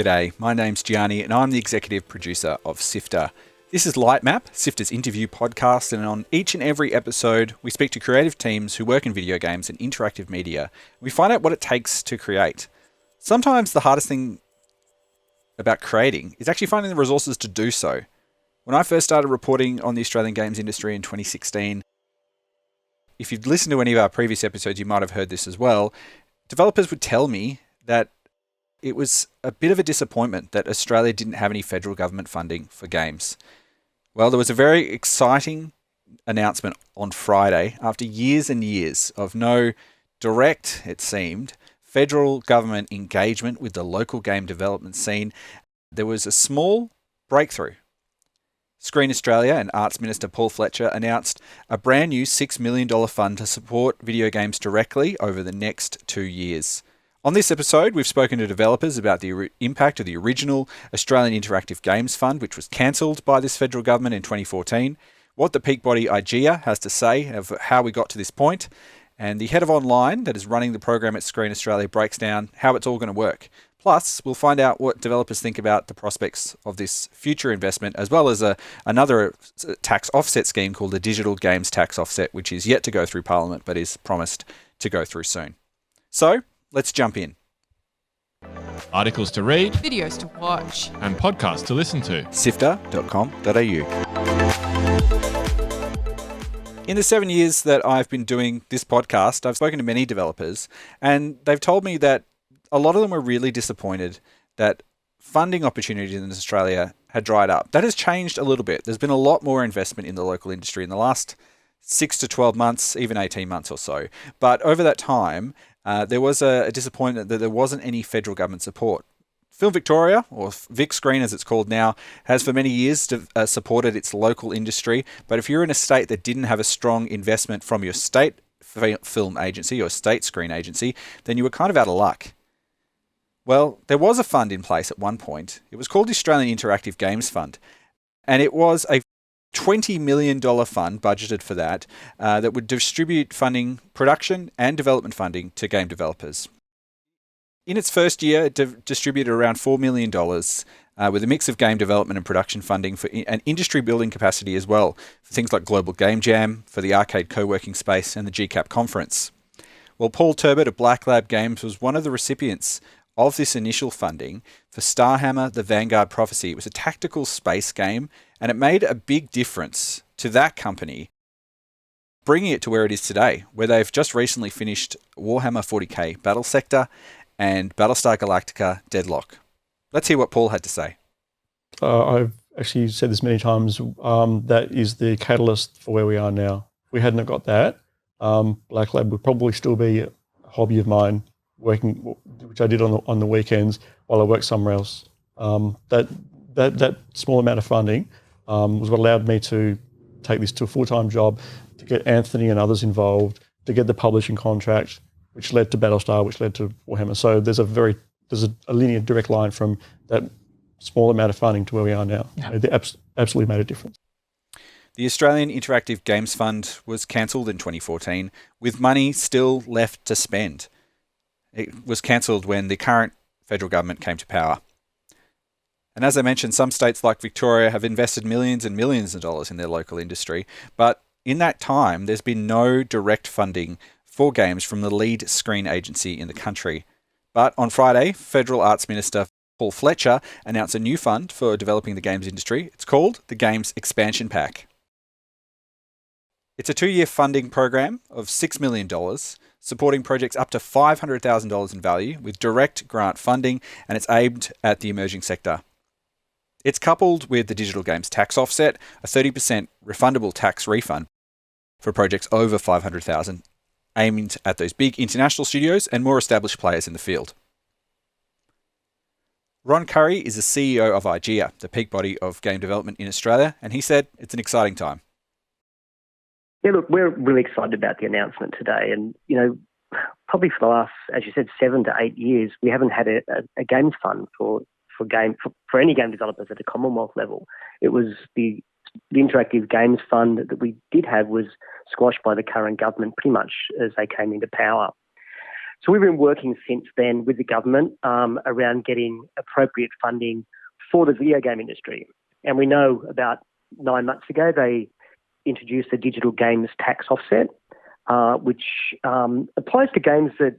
G'day, my name's Gianni and I'm the executive producer of SIFTER. This is Lightmap, SIFTER's interview podcast, and on each and every episode we speak to creative teams who work in video games and interactive media. We find out what it takes to create. Sometimes the hardest thing about creating is actually finding the resources to do so. When I first started reporting on the Australian games industry in 2016, if you've listened to any of our previous episodes, you might have heard this as well, developers would tell me that it was a bit of a disappointment that Australia didn't have any federal government funding for games. Well, there was a very exciting announcement on Friday after years and years of no direct, it seemed, federal government engagement with the local game development scene. There was a small breakthrough. Screen Australia and Arts Minister Paul Fletcher announced a brand new $6 million fund to support video games directly over the next 2 years. On this episode, we've spoken to developers about the impact of the original Australian Interactive Games Fund, which was cancelled by this federal government in 2014, what the peak body IGEA has to say of how we got to this point, and the head of online that is running the program at Screen Australia breaks down how it's all going to work. Plus, we'll find out what developers think about the prospects of this future investment, as well as another tax offset scheme called the Digital Games Tax Offset, which is yet to go through Parliament, but is promised to go through soon. So, let's jump in. Articles to read, videos to watch, and podcasts to listen to. SIFTER.com.au. In the 7 years that I've been doing this podcast, I've spoken to many developers, and they've told me that a lot of them were really disappointed that funding opportunities in Australia had dried up. That has changed a little bit. There's been a lot more investment in the local industry in the last 6 to 12 months, even 18 months or so. But over that time, there was a disappointment that there wasn't any federal government support. Film Victoria, or Vic Screen as it's called now, has for many years supported its local industry. But if you're in a state that didn't have a strong investment from your state film agency or state screen agency, then you were kind of out of luck. Well, there was a fund in place at one point. It was called the Australian Interactive Games Fund. And it was a $20 million fund budgeted for that would distribute funding, production and development funding to game developers. In its first year, it distributed around $4 million with a mix of game development and production funding for an industry building capacity as well, for things like Global Game Jam, for the Arcade Co-working Space and the GCAP conference. Well, Paul Turbett of Black Lab Games was one of the recipients of this initial funding for Starhammer: The Vanguard Prophecy. It was a tactical space game, and it made a big difference to that company, bringing it to where it is today, where they've just recently finished Warhammer 40k Battle Sector and Battlestar Galactica Deadlock. Let's hear what Paul had to say. I've actually said this many times, that is the catalyst for where we are now. If we hadn't got that, Black Lab would probably still be a hobby of mine, working, which I did on the weekends while I worked somewhere else. That small amount of funding was what allowed me to take this to a full-time job, to get Anthony and others involved, to get the publishing contract, which led to Battlestar, which led to Warhammer. So there's a linear direct line from that small amount of funding to where we are now. Yeah. It absolutely made a difference. The Australian Interactive Games Fund was cancelled in 2014, with money still left to spend. It was cancelled when the current federal government came to power. And as I mentioned, some states like Victoria have invested millions and millions of dollars in their local industry, but in that time, there's been no direct funding for games from the lead screen agency in the country. But on Friday, Federal Arts Minister Paul Fletcher announced a new fund for developing the games industry. It's called the Games Expansion Pack. It's a 2-year funding program of $6 million, supporting projects up to $500,000 in value with direct grant funding, and it's aimed at the emerging sector. It's coupled with the Digital Games Tax Offset, a 30% refundable tax refund for projects over $500,000, aimed at those big international studios and more established players in the field. Ron Curry is the CEO of IGEA, the peak body of game development in Australia, and he said it's an exciting time. Yeah, look, we're really excited about the announcement today. And, probably for the last, as you said, 7 to 8 years, we haven't had a games fund for any game developers at a Commonwealth level. It was the Interactive Games Fund that we did have was squashed by the current government pretty much as they came into power. So we've been working since then with the government around getting appropriate funding for the video game industry. And we know about 9 months ago they introduced a digital games tax offset, which applies to games that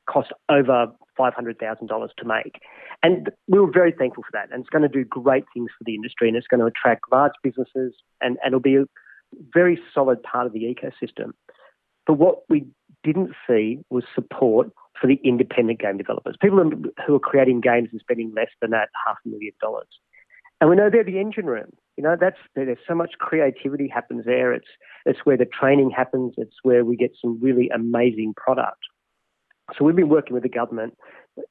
cost over $500,000 to make. And we were very thankful for that. And it's going to do great things for the industry, and it's going to attract large businesses, and it'll be a very solid part of the ecosystem. But what we didn't see was support for the independent game developers, people who are creating games and spending less than that $500,000. And we know they're the engine room. There's so much creativity happens there. It's where the training happens. It's where we get some really amazing product. So we've been working with the government,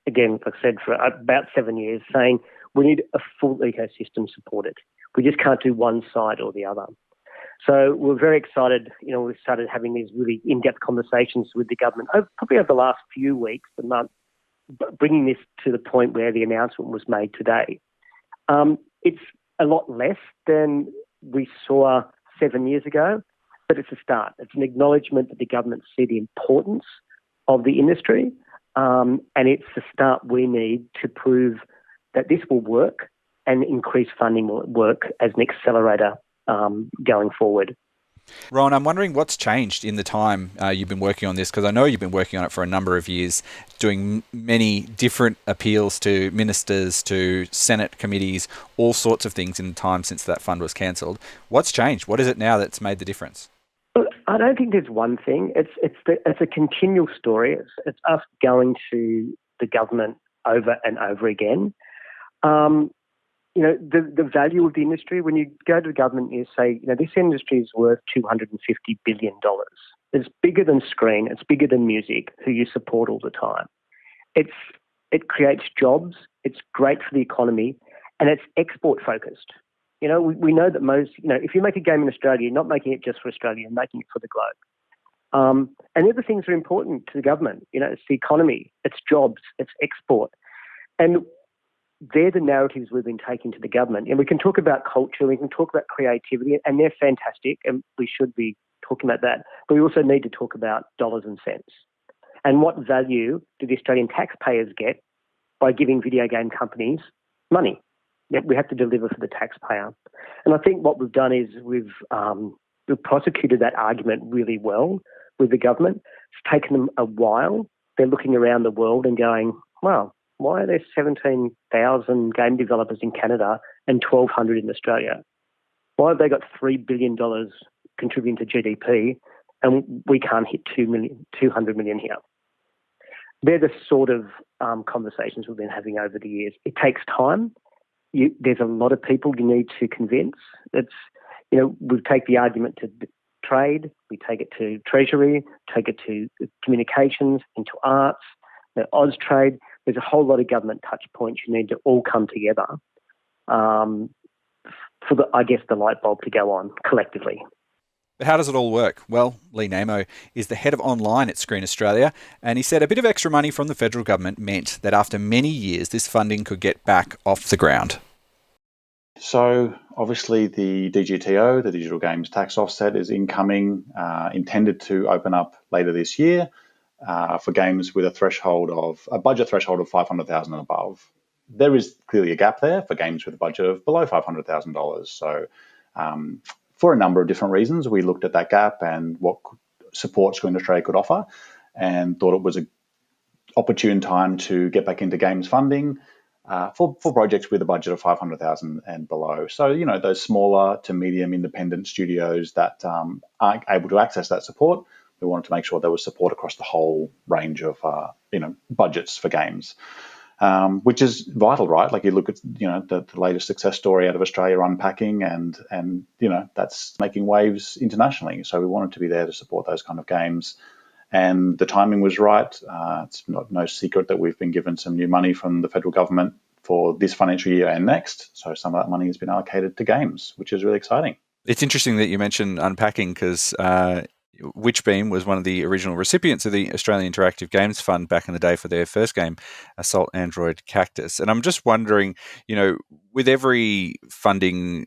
again, like I said, for about 7 years, saying we need a full ecosystem supported. We just can't do one side or the other. So we're very excited. We started having these really in-depth conversations with the government probably over the last few weeks, the month, bringing this to the point where the announcement was made today. It's a lot less than we saw 7 years ago, but it's a start. It's an acknowledgement that the government see the importance of the industry, and it's the start we need to prove that this will work and increase funding will work as an accelerator going forward. Ron, I'm wondering what's changed in the time you've been working on this, because I know you've been working on it for a number of years, doing many different appeals to ministers, to Senate committees, all sorts of things in the time since that fund was cancelled. What's changed? What is it now that's made the difference? Well, I don't think there's one thing. It's a continual story. It's us going to the government over and over again. The value of the industry, when you go to the government and you say, this industry is worth $250 billion. It's bigger than screen. It's bigger than music, who you support all the time. It creates jobs. It's great for the economy, and it's export focused. We know that most, if you make a game in Australia, you're not making it just for Australia, you're making it for the globe. And the other things are important to the government. It's the economy, it's jobs, it's export. And they're the narratives we've been taking to the government. And we can talk about culture, we can talk about creativity, and they're fantastic, and we should be talking about that. But we also need to talk about dollars and cents. And what value do the Australian taxpayers get by giving video game companies money? We have to deliver for the taxpayer. And I think what we've done is we've prosecuted that argument really well with the government. It's taken them a while. They're looking around the world and going, wow, why are there 17,000 game developers in Canada and 1,200 in Australia? Why have they got $3 billion contributing to GDP and we can't hit 200 million here? They're the sort of conversations we've been having over the years. It takes time. There's a lot of people you need to convince. We take the argument to trade, we take it to Treasury, take it to communications, into arts, Austrade. There's a whole lot of government touch points you need to all come together for the light bulb to go on collectively. But how does it all work? Well, Lee Naimo is the head of online at Screen Australia, and he said a bit of extra money from the federal government meant that after many years, this funding could get back off the ground. So obviously the DGTO, the Digital Games Tax Offset, is incoming, intended to open up later this year for games with a budget threshold of $500,000 and above. There is clearly a gap there for games with a budget of below $500,000. So for a number of different reasons, we looked at that gap and what support Screen Australia could offer, and thought it was an opportune time to get back into games funding for projects with a budget of $500,000 and below. So, those smaller to medium independent studios that aren't able to access that support, we wanted to make sure there was support across the whole range of, budgets for games. Which is vital, right? Like you look at, the latest success story out of Australia, Unpacking, and that's making waves internationally. So we wanted to be there to support those kind of games. And the timing was right. It's no secret that we've been given some new money from the federal government for this financial year and next. So some of that money has been allocated to games, which is really exciting. It's interesting that you mentioned Unpacking, because Witchbeam was one of the original recipients of the Australian Interactive Games Fund back in the day for their first game, Assault Android Cactus. And I'm just wondering, with every funding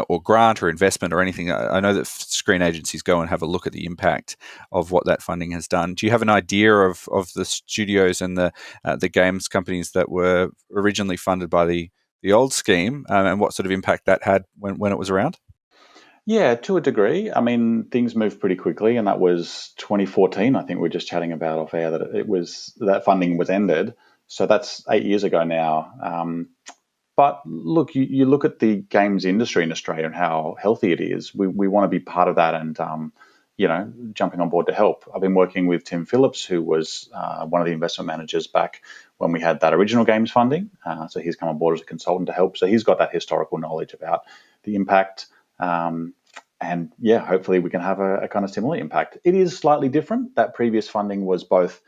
or grant or investment or anything? I know that screen agencies go and have a look at the impact of what that funding has done. Do you have an idea of the studios and the games companies that were originally funded by the old scheme, and what sort of impact that had when it was around? Yeah, to a degree. I mean, things moved pretty quickly, and that was 2014. I think we were just chatting about off air that that funding was ended. So that's 8 years ago now. But look, you look at the games industry in Australia and how healthy it is. We want to be part of that, and jumping on board to help. I've been working with Tim Phillips, who was one of the investment managers back when we had that original games funding. So he's come on board as a consultant to help. So he's got that historical knowledge about the impact. And yeah, hopefully we can have a kind of similar impact. It is slightly different. That previous funding was both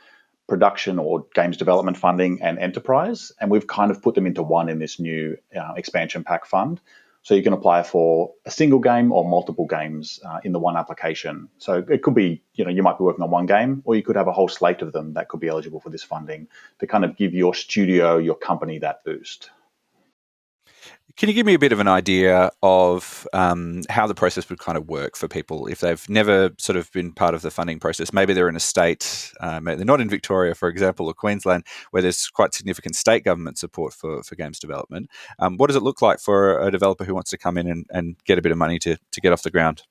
production or games development funding and enterprise, and we've kind of put them into one in this new expansion pack fund. So you can apply for a single game or multiple games in the one application. So it could be, you might be working on one game, or you could have a whole slate of them that could be eligible for this funding to kind of give your studio, your company that boost. Can you give me a bit of an idea of how the process would kind of work for people if they've never sort of been part of the funding process? Maybe they're in a state, they're not in Victoria, for example, or Queensland, where there's quite significant state government support for games development. What does it look like for a developer who wants to come in and get a bit of money to get off the ground?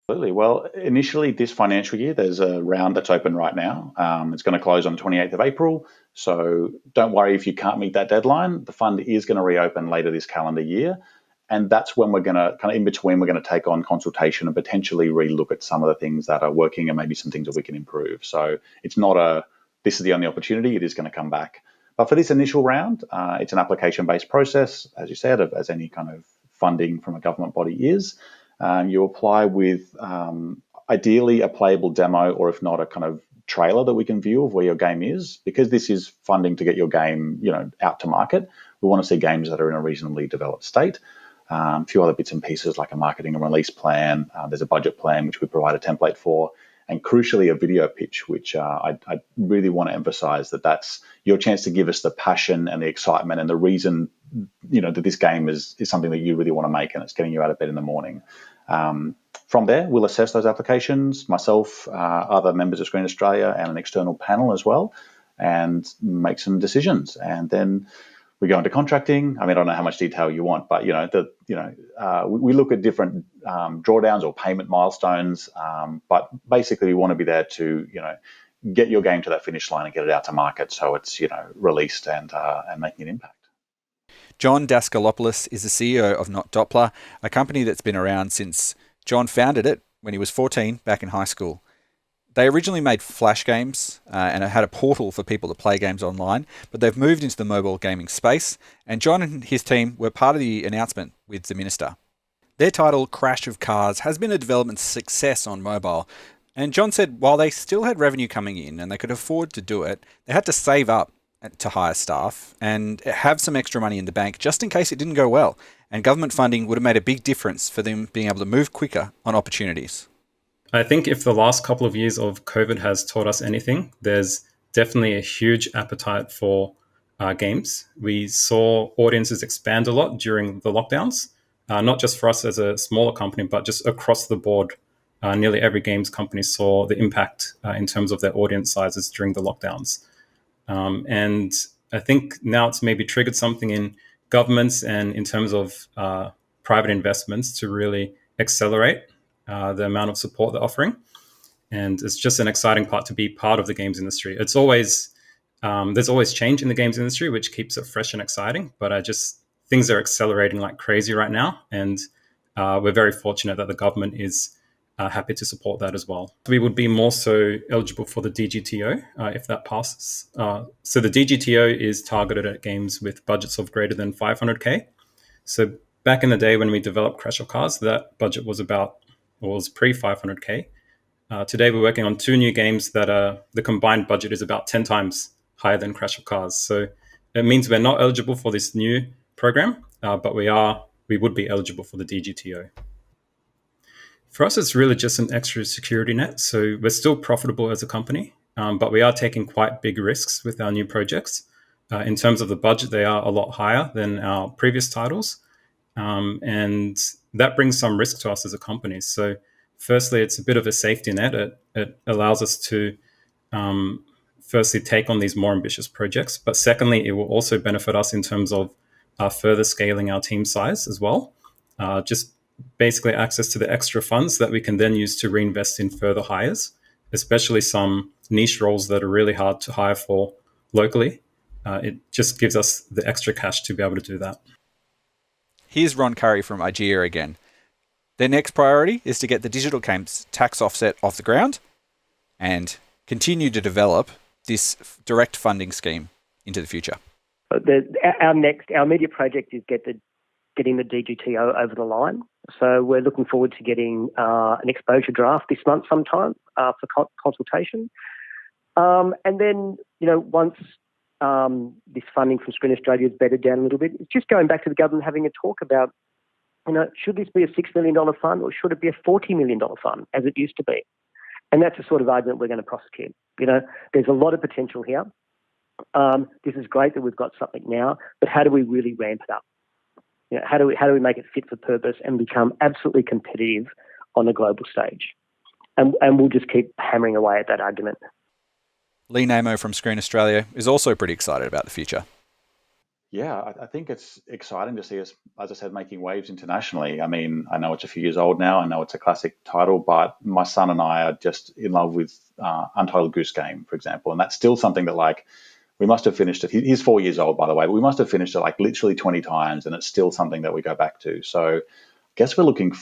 Absolutely. Well, initially this financial year, there's a round that's open right now. It's going to close on the 28th of April. So don't worry if you can't meet that deadline. The fund is going to reopen later this calendar year. And that's when we're going to kind of in between, we're going to take on consultation and potentially relook at some of the things that are working and maybe some things that we can improve. So it's not this is the only opportunity. It is going to come back. But for this initial round, it's an application-based process, as you said, as any kind of funding from a government body is. You apply with ideally a playable demo, or if not, a kind of trailer that we can view of where your game is. Because this is funding to get your game, out to market, we want to see games that are in a reasonably developed state. A few other bits and pieces like a marketing and release plan. There's a budget plan, which we provide a template for. And crucially, a video pitch, which I really want to emphasize that's your chance to give us the passion and the excitement and the reason, that this game is something that you really want to make and it's getting you out of bed in the morning. From there, we'll assess those applications, myself, other members of Screen Australia, and an external panel as well, and make some decisions. And then we go into contracting. I mean, I don't know how much detail you want, but we look at different drawdowns or payment milestones. But basically, we want to be there to get your game to that finish line and get it out to market, so it's released and making an impact. John Daskalopoulos is the CEO of Not Doppler, a company that's been around since John founded it when he was 14 back in high school. They originally made flash games and had a portal for people to play games online, but they've moved into the mobile gaming space, and John and his team were part of the announcement with the Minister. Their title, Crash of Cars, has been a development success on mobile, and John said while they still had revenue coming in and they could afford to do it, they had to save up to hire staff and have some extra money in the bank just in case it didn't go well, and government funding would have made a big difference for them being able to move quicker on opportunities. I think if the last couple of years of COVID has taught us anything, there's definitely a huge appetite for games. We saw audiences expand a lot during the lockdowns, not just for us as a smaller company, but just across the board. Nearly every games company saw the impact in terms of their audience sizes during the lockdowns. And I think now it's maybe triggered something in governments and in terms of private investments to really accelerate the amount of support they're offering. And it's just an exciting part to be part of the games industry. It's always, there's always change in the games industry, which keeps it fresh and exciting. But things are accelerating like crazy right now. And we're very fortunate that the government is happy to support that as well. We would be more so eligible for the DGTO if that passes. So the DGTO is targeted at games with budgets of greater than 500K. So back in the day when we developed Crash of Cars, that budget was pre-500K. Today we're working on 2 new games that the combined budget is about 10 times higher than Crash of Cars. So it means we're not eligible for this new program, but we would be eligible for the DGTO. For us, it's really just an extra security net. So we're still profitable as a company, but we are taking quite big risks with our new projects. In terms of the budget, they are a lot higher than our previous titles. And that brings some risk to us as a company. So firstly, it's a bit of a safety net. It allows us to firstly take on these more ambitious projects, but secondly, it will also benefit us in terms of further scaling our team size as well. Just basically access to the extra funds that we can then use to reinvest in further hires, especially some niche roles that are really hard to hire for locally. It just gives us the extra cash to be able to do that. Here's Ron Curry from IGEA again. Their next priority is to get the digital games tax offset off the ground and continue to develop this direct funding scheme into the future. Our immediate project is getting the DGTO over the line. So we're looking forward to getting an exposure draft this month sometime for consultation. And then, once this funding from Screen Australia is bedded down a little bit, it's just going back to the government having a talk about, should this be a $6 million fund or should it be a $40 million fund as it used to be? And that's the sort of argument we're going to prosecute. There's a lot of potential here. This is great that we've got something now, but how do we really ramp it up? How do we make it fit for purpose and become absolutely competitive on a global stage? And we'll just keep hammering away at that argument. Lee Naimo from Screen Australia is also pretty excited about the future. Yeah, I think it's exciting to see us, as I said, making waves internationally. I mean, I know it's a few years old now. I know it's a classic title, but my son and I are just in love with Untitled Goose Game, for example. And that's still something that, we must have finished it. He's 4 years old, by the way, but we must have finished it literally 20 times, and it's still something that we go back to. So I guess we're looking,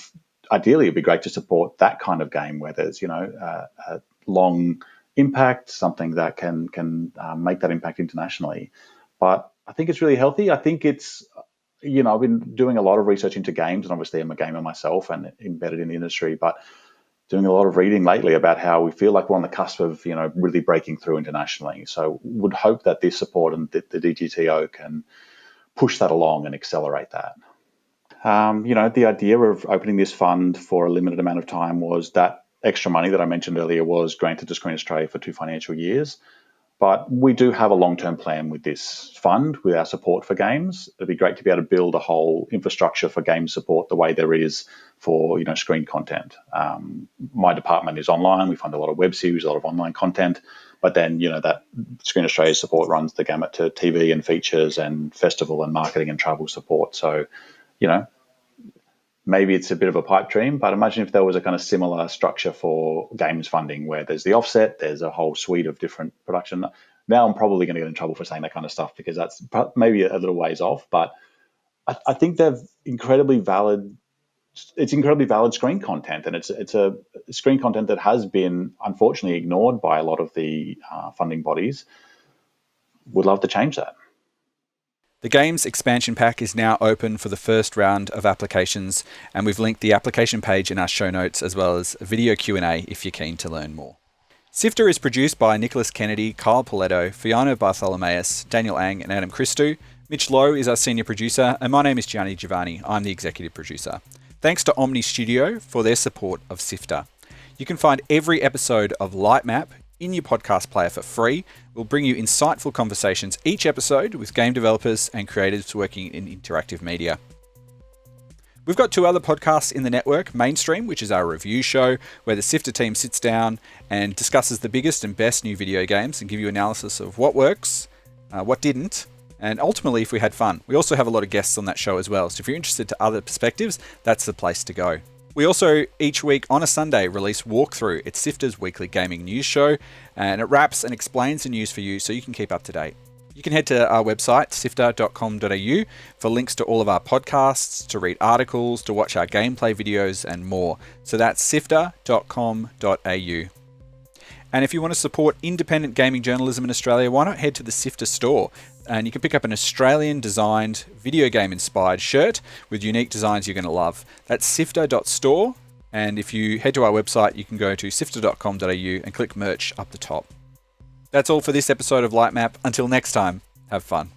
ideally, it'd be great to support that kind of game where there's, a long impact, something that can make that impact internationally. But I think it's really healthy. I think it's, I've been doing a lot of research into games, and obviously I'm a gamer myself and embedded in the industry, but doing a lot of reading lately about how we feel like we're on the cusp of, really breaking through internationally. So would hope that this support and the DGTO can push that along and accelerate that. The idea of opening this fund for a limited amount of time was that extra money that I mentioned earlier was granted to Screen Australia for 2 financial years. But we do have a long-term plan with this fund, with our support for games. It'd be great to be able to build a whole infrastructure for game support the way there is for, screen content. My department is online. We fund a lot of web series, a lot of online content. But then, that Screen Australia support runs the gamut to TV and features and festival and marketing and travel support. So, maybe it's a bit of a pipe dream, but imagine if there was a kind of similar structure for games funding where there's the offset, there's a whole suite of different production. Now I'm probably going to get in trouble for saying that kind of stuff because that's maybe a little ways off, but I think they're incredibly valid. It's incredibly valid screen content, and it's a screen content that has been unfortunately ignored by a lot of the funding bodies. Would love to change that. The Games expansion pack is now open for the first round of applications, and we've linked the application page in our show notes as well as a video Q&A if you're keen to learn more. SIFTER is produced by Nicholas Kennedy, Kyle Pauletto, Fiona Bartholomaeus, Daniel Ang and Adam Christou. Mitch Lowe is our senior producer, and my name is Gianni Di Giovanni. I'm the executive producer. Thanks to Omni Studio for their support of SIFTER. You can find every episode of Lightmap in your podcast player for free. We'll bring you insightful conversations each episode with game developers and creatives working in interactive media. We've got 2 other podcasts in the network, Mainstream, which is our review show, where the SIFTER team sits down and discusses the biggest and best new video games and give you analysis of what works, what didn't, and ultimately if we had fun. We also have a lot of guests on that show as well, so if you're interested to other perspectives, that's the place to go. We also, each week on a Sunday, release Walkthrough. It's SIFTER's weekly gaming news show, and it wraps and explains the news for you so you can keep up to date. You can head to our website, sifter.com.au, for links to all of our podcasts, to read articles, to watch our gameplay videos, and more. So that's sifter.com.au. And if you want to support independent gaming journalism in Australia, why not head to the SIFTER store? And you can pick up an Australian-designed, video game-inspired shirt with unique designs you're going to love. That's sifter.store. And if you head to our website, you can go to sifter.com.au and click merch up the top. That's all for this episode of Lightmap. Until next time, have fun.